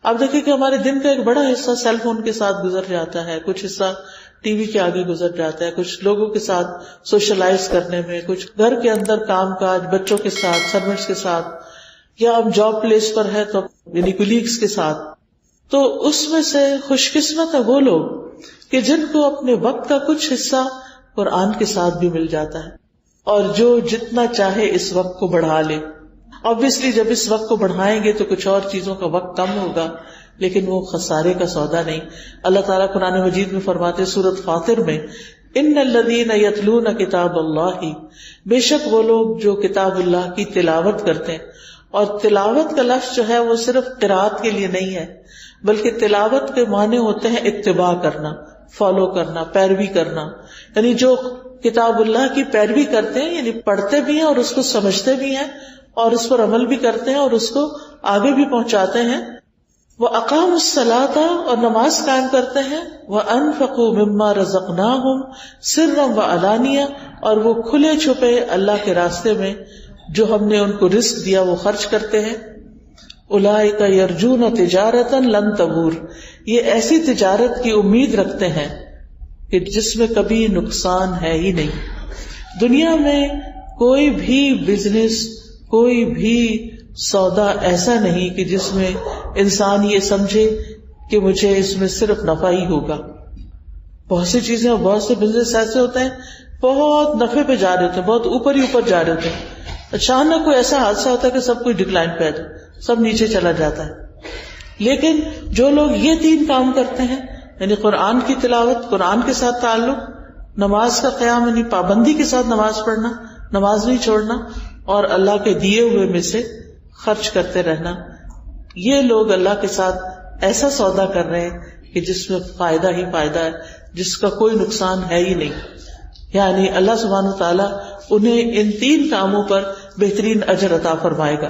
آپ دیکھیں کہ ہمارے دن کا ایک بڑا حصہ سیل فون کے ساتھ گزر جاتا ہے، کچھ حصہ ٹی وی کے آگے گزر جاتا ہے، کچھ لوگوں کے ساتھ سوشلائز کرنے میں، کچھ گھر کے اندر کام کاج، بچوں کے ساتھ، سروینٹس کے ساتھ، یا ہم جاب پلیس پر ہے تو یعنی کولیگز کے ساتھ. تو اس میں سے خوش قسمت ہے وہ لوگ کہ جن کو اپنے وقت کا کچھ حصہ قرآن کے ساتھ بھی مل جاتا ہے، اور جو جتنا چاہے اس وقت کو بڑھا لے. obviously جب اس وقت کو بڑھائیں گے تو کچھ اور چیزوں کا وقت کم ہوگا، لیکن وہ خسارے کا سودا نہیں. اللہ تعالیٰ قرآن مجید میں فرماتے سورۃ فاطر میں، ان الذین یتلون کتاب اللہ، بے شک وہ لوگ جو کتاب اللہ کی تلاوت کرتے ہیں. اور تلاوت کا لفظ جو ہے وہ صرف قرات کے لیے نہیں ہے، بلکہ تلاوت کے معنی ہوتے ہیں اتباع کرنا، فالو کرنا، پیروی کرنا. یعنی جو کتاب اللہ کی پیروی کرتے ہیں، یعنی پڑھتے بھی ہیں اور اس کو سمجھتے بھی ہیں اور اس پر عمل بھی کرتے ہیں اور اس کو آگے بھی پہنچاتے ہیں. وَأَقَامُوا الصَّلَاةَ، اور نماز قائم کرتے ہیں. وَأَنفَقُوا مِمَّا رَزَقْنَاهُمْ سِرًّا وَعَلَانِيَةً، اور وہ کھلے چھپے اللہ کے راستے میں جو ہم نے ان کو رزق دیا وہ خرچ کرتے ہیں. اولئک یرجون تجارۃ لن تبور، یہ ایسی تجارت کی امید رکھتے ہیں کہ جس میں کبھی نقصان ہے ہی نہیں. دنیا میں کوئی بھی بزنس، کوئی بھی سودا ایسا نہیں کہ جس میں انسان یہ سمجھے کہ مجھے اس میں صرف نفع ہی ہوگا. بہت سی چیزیں اور بہت سے بزنس ایسے ہوتے ہیں بہت نفع پہ جا رہے ہوتے ہیں، بہت اوپر ہی اوپر جا رہے ہوتے ہیں. اچانک کوئی ایسا حادثہ ہوتا ہے کہ سب کچھ ڈکلائن پہ آتا ہے، سب نیچے چلا جاتا ہے. لیکن جو لوگ یہ تین کام کرتے ہیں، یعنی قرآن کی تلاوت، قرآن کے ساتھ تعلق، نماز کا قیام یعنی پابندی کے ساتھ نماز پڑھنا، نماز نہیں چھوڑنا، اور اللہ کے دیے ہوئے میں سے خرچ کرتے رہنا، یہ لوگ اللہ کے ساتھ ایسا سودا کر رہے ہیں کہ جس میں فائدہ ہی فائدہ ہے، جس کا کوئی نقصان ہے ہی نہیں. یعنی اللہ سبحانہ وتعالیٰ انہیں ان تین کاموں پر بہترین اجر عطا فرمائے گا.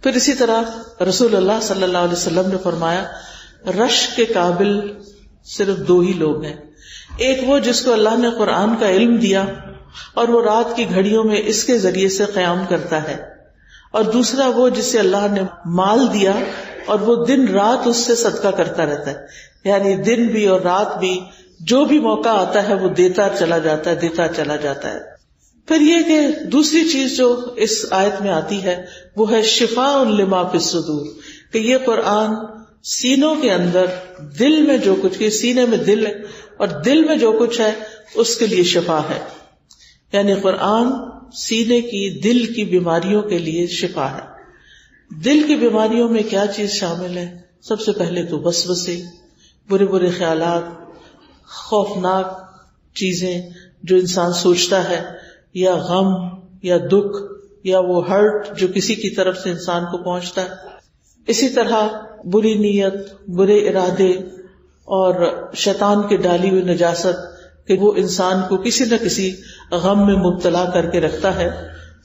پھر اسی طرح رسول اللہ صلی اللہ علیہ وسلم نے فرمایا رشک کے قابل صرف دو ہی لوگ ہیں. ایک وہ جس کو اللہ نے قرآن کا علم دیا اور وہ رات کی گھڑیوں میں اس کے ذریعے سے قیام کرتا ہے، اور دوسرا وہ جسے اللہ نے مال دیا اور وہ دن رات اس سے صدقہ کرتا رہتا ہے. یعنی دن بھی اور رات بھی جو بھی موقع آتا ہے وہ دیتا چلا جاتا ہے، دیتا چلا جاتا ہے. پھر یہ کہ دوسری چیز جو اس آیت میں آتی ہے وہ ہے شفاء لما فی الصدور، کہ یہ قرآن سینوں کے اندر، دل میں جو کچھ، کہ سینے میں دل ہے اور دل میں جو کچھ ہے اس کے لیے شفا ہے. یعنی قرآن سینے کی، دل کی بیماریوں کے لیے شفا ہے. دل کی بیماریوں میں کیا چیز شامل ہے؟ سب سے پہلے تو وسوسے، برے برے خیالات، خوفناک چیزیں جو انسان سوچتا ہے، یا غم یا دکھ یا وہ ہرٹ جو کسی کی طرف سے انسان کو پہنچتا ہے. اسی طرح بری نیت، برے ارادے اور شیطان کے ڈالی ہوئی نجاست کہ وہ انسان کو کسی نہ کسی غم میں مبتلا کر کے رکھتا ہے،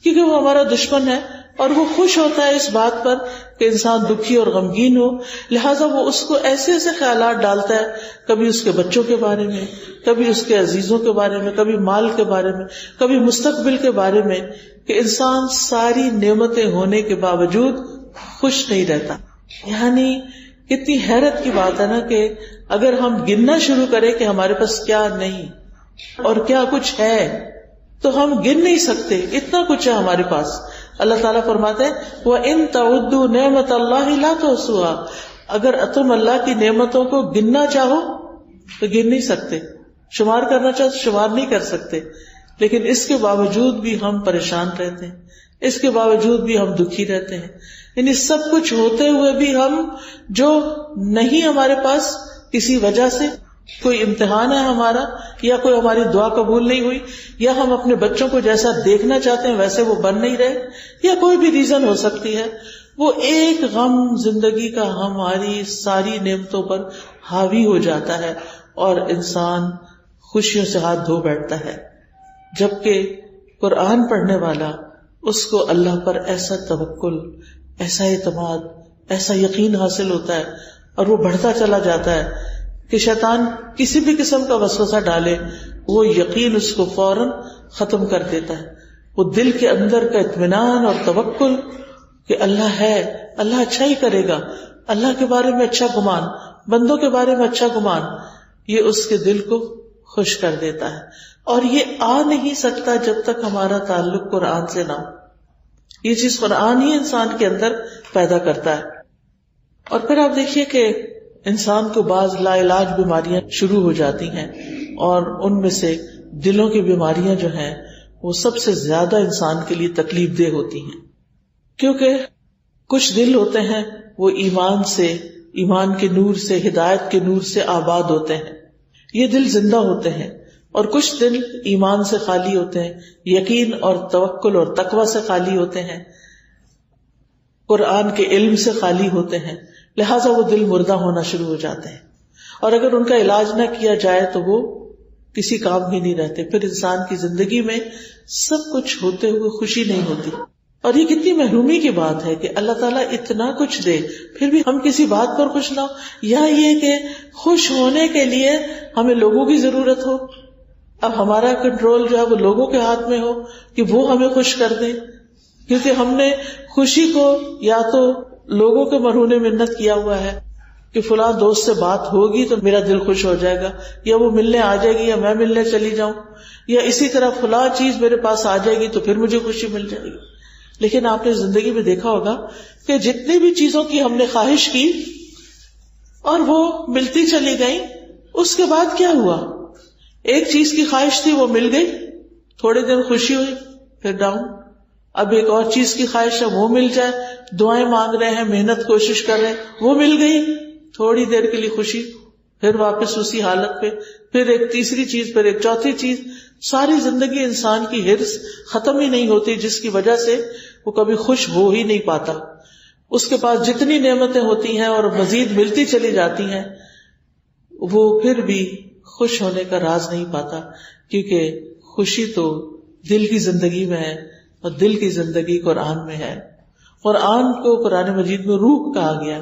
کیونکہ وہ ہمارا دشمن ہے اور وہ خوش ہوتا ہے اس بات پر کہ انسان دکھی اور غمگین ہو، لہٰذا وہ اس کو ایسے ایسے خیالات ڈالتا ہے، کبھی اس کے بچوں کے بارے میں، کبھی اس کے عزیزوں کے بارے میں، کبھی مال کے بارے میں، کبھی مستقبل کے بارے میں، کہ انسان ساری نعمتیں ہونے کے باوجود خوش نہیں رہتا. یعنی کتنی حیرت کی بات ہے نا کہ اگر ہم گننا شروع کریں کہ ہمارے پاس کیا نہیں اور کیا کچھ ہے تو ہم گن نہیں سکتے، اتنا کچھ ہے ہمارے پاس. اللہ تعالیٰ فرماتے ہیں وَإِن تَعُدُّوا نِعْمَةَ اللَّهِ لَا تُحْصُوهَا، اگر تم اللہ کی نعمتوں کو گننا چاہو تو گن نہیں سکتے، شمار کرنا چاہو تو شمار نہیں کر سکتے. لیکن اس کے باوجود بھی ہم پریشان رہتے ہیں، اس کے باوجود بھی ہم دکھی رہتے ہیں. یعنی سب کچھ ہوتے ہوئے بھی ہم جو نہیں ہمارے پاس کسی وجہ سے، کوئی امتحان ہے ہمارا، یا کوئی ہماری دعا قبول نہیں ہوئی، یا ہم اپنے بچوں کو جیسا دیکھنا چاہتے ہیں ویسے وہ بن نہیں رہے، یا کوئی بھی ریزن ہو سکتی ہے، وہ ایک غم زندگی کا ہماری ساری نعمتوں پر حاوی ہو جاتا ہے اور انسان خوشیوں سے ہاتھ دھو بیٹھتا ہے. جبکہ قرآن پڑھنے والا، اس کو اللہ پر ایسا توکل، ایسا اعتماد، ایسا یقین حاصل ہوتا ہے اور وہ بڑھتا چلا جاتا ہے کہ شیطان کسی بھی قسم کا وسوسہ ڈالے وہ یقین اس کو فوراً ختم کر دیتا ہے. وہ دل کے اندر کا اطمینان اور توکل کہ اللہ ہے، اللہ اچھا ہی کرے گا، اللہ کے بارے میں اچھا گمان، بندوں کے بارے میں اچھا گمان، یہ اس کے دل کو خوش کر دیتا ہے. اور یہ آ نہیں سکتا جب تک ہمارا تعلق قرآن سے نہ ہو. یہ چیز قرآن ہی انسان کے اندر پیدا کرتا ہے. اور پھر آپ دیکھیے کہ انسان کو بعض لا علاج بیماریاں شروع ہو جاتی ہیں، اور ان میں سے دلوں کی بیماریاں جو ہیں وہ سب سے زیادہ انسان کے لیے تکلیف دہ ہوتی ہیں. کیونکہ کچھ دل ہوتے ہیں وہ ایمان سے، ایمان کے نور سے، ہدایت کے نور سے آباد ہوتے ہیں، یہ دل زندہ ہوتے ہیں. اور کچھ دل ایمان سے خالی ہوتے ہیں، یقین اور توکل اور تقوی سے خالی ہوتے ہیں، قرآن کے علم سے خالی ہوتے ہیں، لہٰذا وہ دل مردہ ہونا شروع ہو جاتے ہیں. اور اگر ان کا علاج نہ کیا جائے تو وہ کسی کام ہی نہیں رہتے. پھر انسان کی زندگی میں سب کچھ ہوتے ہوئے خوشی نہیں ہوتی. اور یہ کتنی محرومی کی بات ہے کہ اللہ تعالیٰ اتنا کچھ دے پھر بھی ہم کسی بات پر خوش نہ ہو، یا یہ کہ خوش ہونے کے لیے ہمیں لوگوں کی ضرورت ہو. اب ہمارا کنٹرول جو ہے وہ لوگوں کے ہاتھ میں ہو کہ وہ ہمیں خوش کر دیں، کیونکہ ہم نے خوشی کو یا تو لوگوں کے مرہون منت کیا ہوا ہے کہ فلاں دوست سے بات ہوگی تو میرا دل خوش ہو جائے گا، یا وہ ملنے آ جائے گی، یا میں ملنے چلی جاؤں، یا اسی طرح فلاں چیز میرے پاس آ جائے گی تو پھر مجھے خوشی مل جائے گی. لیکن آپ نے زندگی میں دیکھا ہوگا کہ جتنی بھی چیزوں کی ہم نے خواہش کی اور وہ ملتی چلی گئی، اس کے بعد کیا ہوا؟ ایک چیز کی خواہش تھی وہ مل گئی، تھوڑے دن خوشی ہوئی، پھر ڈاؤن. اب ایک اور چیز کی خواہش ہے وہ مل جائے، دعائیں مانگ رہے ہیں، محنت کوشش کر رہے ہیں، وہ مل گئی، تھوڑی دیر کے لیے خوشی، پھر واپس اسی حالت پہ، پھر ایک تیسری چیز، پھر ایک چوتھی چیز. ساری زندگی انسان کی ہرس ختم ہی نہیں ہوتی، جس کی وجہ سے وہ کبھی خوش ہو ہی نہیں پاتا. اس کے پاس جتنی نعمتیں ہوتی ہیں اور مزید ملتی چلی جاتی ہیں، وہ پھر بھی خوش ہونے کا راز نہیں پاتا، کیونکہ خوشی تو دل کی زندگی میں ہے، اور دل کی زندگی قرآن میں ہے. قرآن کو قرآن مجید میں روح کہا گیا،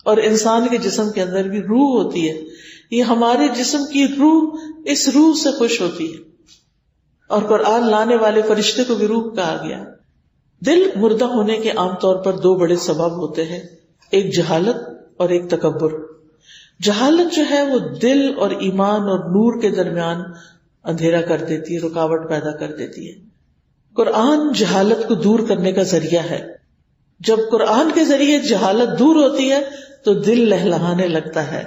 اور انسان کے جسم کے اندر بھی روح ہوتی ہے. یہ ہمارے جسم کی روح اس روح سے خوش ہوتی ہے، اور قرآن لانے والے فرشتے کو بھی روح کہا گیا. دل مردہ ہونے کے عام طور پر دو بڑے سبب ہوتے ہیں، ایک جہالت اور ایک تکبر. جہالت جو ہے وہ دل اور ایمان اور نور کے درمیان اندھیرا کر دیتی ہے، رکاوٹ پیدا کر دیتی ہے. قرآن جہالت کو دور کرنے کا ذریعہ ہے. جب قرآن کے ذریعے جہالت دور ہوتی ہے تو دل لہلہانے لگتا ہے،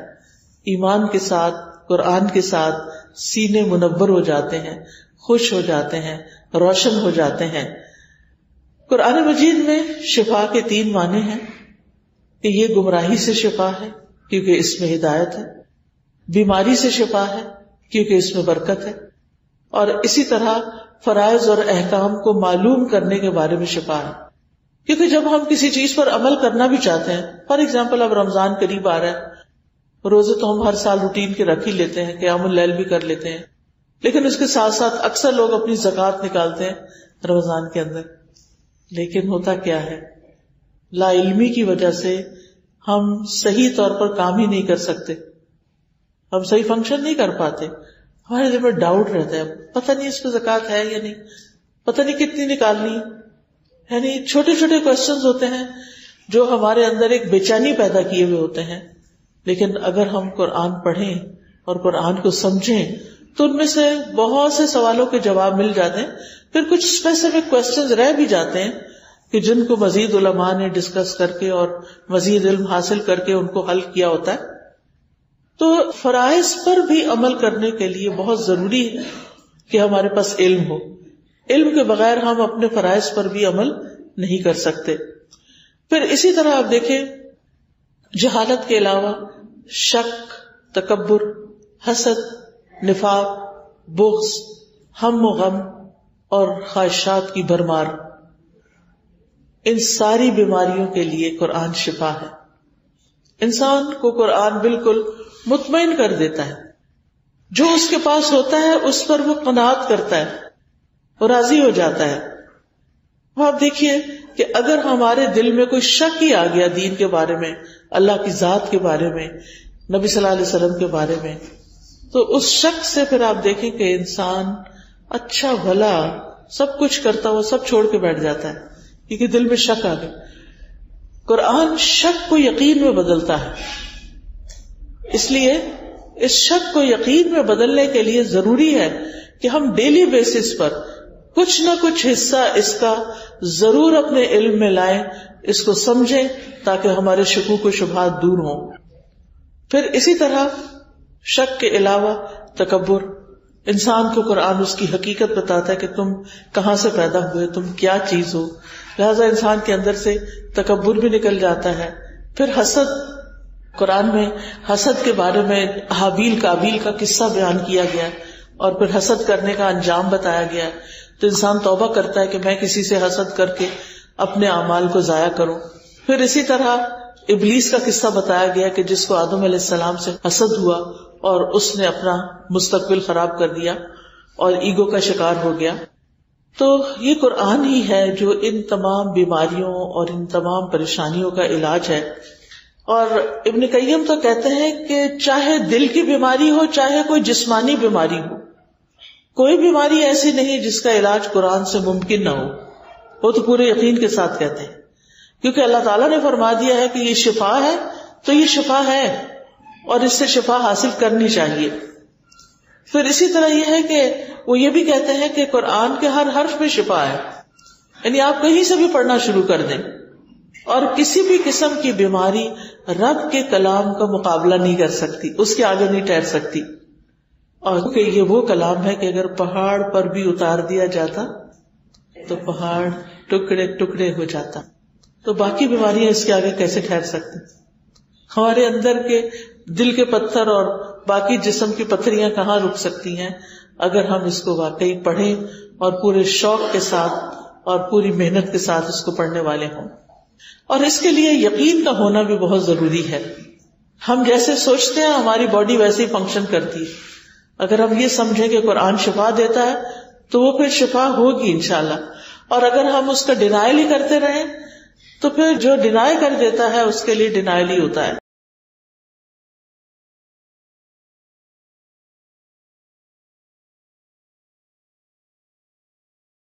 ایمان کے ساتھ، قرآن کے ساتھ سینے منور ہو جاتے ہیں، خوش ہو جاتے ہیں، روشن ہو جاتے ہیں. قرآن مجید میں شفا کے 3 معنی ہیں کہ یہ گمراہی سے شفا ہے کیونکہ اس میں ہدایت ہے، بیماری سے شفا ہے کیونکہ اس میں برکت ہے، اور اسی طرح فرائض اور احکام کو معلوم کرنے کے بارے میں شفا ہے. کیونکہ جب ہم کسی چیز پر عمل کرنا بھی چاہتے ہیں، فار ایگزامپل اب رمضان قریب آ رہا ہے، روزے تو ہم ہر سال روٹین کے رکھ ہی لیتے ہیں، قیام اللیل بھی کر لیتے ہیں، لیکن اس کے ساتھ ساتھ اکثر لوگ اپنی زکوٰۃ نکالتے ہیں رمضان کے اندر. لیکن ہوتا کیا ہے، لا علمی کی وجہ سے ہم صحیح طور پر کام ہی نہیں کر سکتے، ہم صحیح فنکشن نہیں کر پاتے. ہمارے دل میں ڈاؤٹ رہتا ہے، پتہ نہیں اس پہ زکوٰۃ ہے یا نہیں، پتہ نہیں کتنی نکالنی. یعنی چھوٹے چھوٹے کوشچنز ہوتے ہیں جو ہمارے اندر ایک بے چینی پیدا کیے ہوئے ہوتے ہیں. لیکن اگر ہم قرآن پڑھیں اور قرآن کو سمجھیں تو ان میں سے بہت سے سوالوں کے جواب مل جاتے ہیں. پھر کچھ اسپیسیفک کوشچنز رہ بھی جاتے ہیں کہ جن کو مزید علماء نے ڈسکس کر کے اور مزید علم حاصل کر کے ان کو حل کیا ہوتا ہے. تو فرائض پر بھی عمل کرنے کے لیے بہت ضروری ہے کہ ہمارے پاس علم ہو. علم کے بغیر ہم اپنے فرائض پر بھی عمل نہیں کر سکتے. پھر اسی طرح آپ دیکھیں، جہالت کے علاوہ شک، تکبر، حسد، نفاق، بغض، ہم و غم اور خواہشات کی بھرمار، ان ساری بیماریوں کے لیے قرآن شفا ہے. انسان کو قرآن بالکل مطمئن کر دیتا ہے، جو اس کے پاس ہوتا ہے اس پر وہ قناعت کرتا ہے، وہ راضی ہو جاتا ہے. آپ دیکھیے کہ اگر ہمارے دل میں کوئی شک ہی آ گیا دین کے بارے میں، اللہ کی ذات کے بارے میں، نبی صلی اللہ علیہ وسلم کے بارے میں، تو اس شک سے پھر آپ دیکھیں کہ انسان اچھا بھلا سب کچھ کرتا ہوا سب چھوڑ کے بیٹھ جاتا ہے، کیونکہ دل میں شک آ گیا. قرآن شک کو یقین میں بدلتا ہے. اس لیے اس شک کو یقین میں بدلنے کے لیے ضروری ہے کہ ہم ڈیلی بیسس پر کچھ نہ کچھ حصہ اس کا ضرور اپنے علم میں لائیں، اس کو سمجھیں تاکہ ہمارے شکوک و شبہات دور ہوں. پھر اسی طرح شک کے علاوہ تکبر. انسان کو قرآن اس کی حقیقت بتاتا ہے کہ تم کہاں سے پیدا ہوئے، تم کیا چیز ہو، لہذا انسان کے اندر سے تکبر بھی نکل جاتا ہے. پھر حسد. قرآن میں حسد کے بارے میں حابیل قابیل کا قصہ بیان کیا گیا اور پھر حسد کرنے کا انجام بتایا گیا. تو انسان توبہ کرتا ہے کہ میں کسی سے حسد کر کے اپنے اعمال کو ضائع کروں. پھر اسی طرح ابلیس کا قصہ بتایا گیا کہ جس کو آدم علیہ السلام سے حسد ہوا اور اس نے اپنا مستقبل خراب کر دیا اور ایگو کا شکار ہو گیا. تو یہ قرآن ہی ہے جو ان تمام بیماریوں اور ان تمام پریشانیوں کا علاج ہے. اور ابن قیم تو کہتے ہیں کہ چاہے دل کی بیماری ہو چاہے کوئی جسمانی بیماری ہو، کوئی بیماری ایسی نہیں جس کا علاج قرآن سے ممکن نہ ہو. وہ تو پورے یقین کے ساتھ کہتے ہیں کیونکہ اللہ تعالیٰ نے فرما دیا ہے کہ یہ شفا ہے، تو یہ شفا ہے اور اس سے شفا حاصل کرنی چاہیے. پھر اسی طرح یہ ہے کہ وہ یہ بھی کہتے ہیں کہ قرآن کے ہر حرف میں شفا ہے، یعنی آپ کہیں سے بھی پڑھنا شروع کر دیں اور کسی بھی قسم کی بیماری رب کے کلام کا مقابلہ نہیں کر سکتی، اس کے آگے نہیں ٹھہر سکتی. اور کہ یہ وہ کلام ہے کہ اگر پہاڑ پر بھی اتار دیا جاتا تو پہاڑ ٹکڑے ٹکڑے ہو جاتا، تو باقی بیماریاں اس کے آگے کیسے ٹھہر سکتی. ہمارے اندر کے دل کے پتھر اور باقی جسم کی پتھریاں کہاں رک سکتی ہیں اگر ہم اس کو واقعی پڑھیں اور پورے شوق کے ساتھ اور پوری محنت کے ساتھ اس کو پڑھنے والے ہوں. اور اس کے لیے یقین کا ہونا بھی بہت ضروری ہے. ہم جیسے سوچتے ہیں ہماری باڈی ویسے ہی فنکشن کرتی ہے. اگر ہم یہ سمجھیں کہ قرآن شفا دیتا ہے تو وہ پھر شفا ہوگی انشاءاللہ. اور اگر ہم اس کا ڈینائل ہی کرتے رہیں تو پھر جو ڈینائی کر دیتا ہے اس کے لیے ڈینائل ہی ہوتا ہے.